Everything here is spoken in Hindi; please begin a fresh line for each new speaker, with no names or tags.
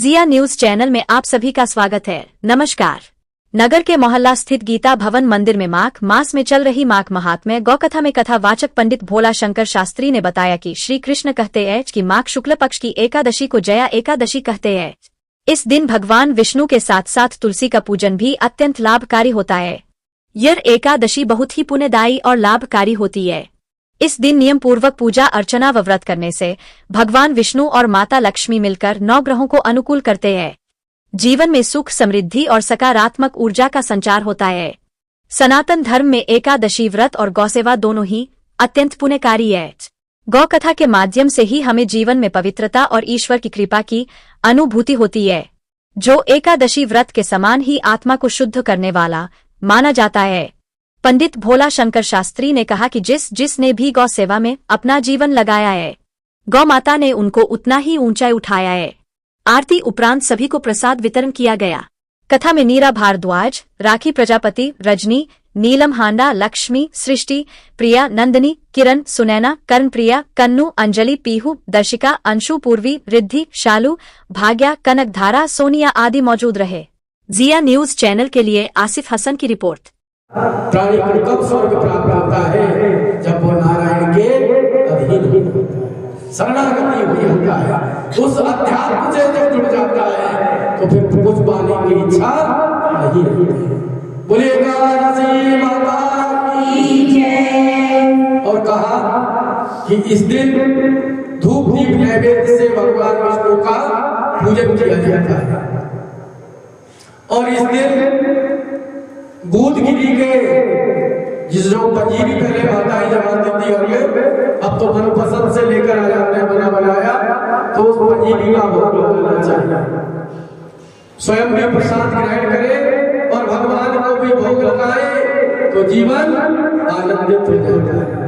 जिया न्यूज चैनल में आप सभी का स्वागत है। नमस्कार। नगर के मोहल्ला स्थित गीता भवन मंदिर में माघ मास में चल रही माघ महात्म्य गौकथा में कथावाचक पंडित भोला शंकर शास्त्री ने बताया कि श्री कृष्ण कहते हैं कि माघ शुक्ल पक्ष की एकादशी को जया एकादशी कहते हैं। इस दिन भगवान विष्णु के साथ साथ तुलसी का पूजन भी अत्यंत लाभकारी होता है। यह एकादशी बहुत ही पुण्यदायी और लाभकारी होती है। इस दिन नियम पूर्वक पूजा अर्चना व व्रत करने से भगवान विष्णु और माता लक्ष्मी मिलकर 9 ग्रहों को अनुकूल करते हैं। जीवन में सुख समृद्धि और सकारात्मक ऊर्जा का संचार होता है। सनातन धर्म में एकादशी व्रत और गौसेवा दोनों ही अत्यंत पुण्यकारी है। गौ कथा के माध्यम से ही हमें जीवन में पवित्रता और ईश्वर की कृपा की अनुभूति होती है, जो एकादशी व्रत के समान ही आत्मा को शुद्ध करने वाला माना जाता है। पंडित भोला शंकर शास्त्री ने कहा कि जिसने भी गौ सेवा में अपना जीवन लगाया है, गौ माता ने उनको उतना ही ऊंचाई उठाया है। आरती उपरांत सभी को प्रसाद वितरण किया गया। कथा में नीरा भारद्वाज, राखी प्रजापति, रजनी, नीलम हांडा, लक्ष्मी, सृष्टि, प्रिया, नंदिनी, किरण, सुनैना, कर्णप्रिया, कन्नू, अंजलि, पीहू, दर्शिका, अंशु, पूर्वी, रिद्धि, शालू, भाग्या, कनकधारा, सोनिया आदि मौजूद रहे। जिया न्यूज चैनल के लिए आसिफ हसन की रिपोर्ट।
प्राणी को कब स्वर्ग प्राप्त होता है? जब वो नारायण के अधीन होता है, शरणागति हुई होता है, उस अध्यात्म से जब जुड़ जाता है तो फिर कुछ पाने की इच्छा नहीं रहती। बोलिएगा एकादशी माता की जय। और कहा कि इस दिन धूप दीप नैवेद्य से भगवान विष्णु का पूजन किया जाता है। और इस दिन बूदगिरी के जो पंजीरी पहले माताएं जमाती थी, और ये अब तो मनपसंद से लेकर आ जाते हैं बना बनाया, तो उस पंजीरी का भोग लगाना चाहिए। स्वयं भी प्रसाद ग्रहण करे और भगवान को भी भोग लगाए तो जीवन आनंदित हो जाता है।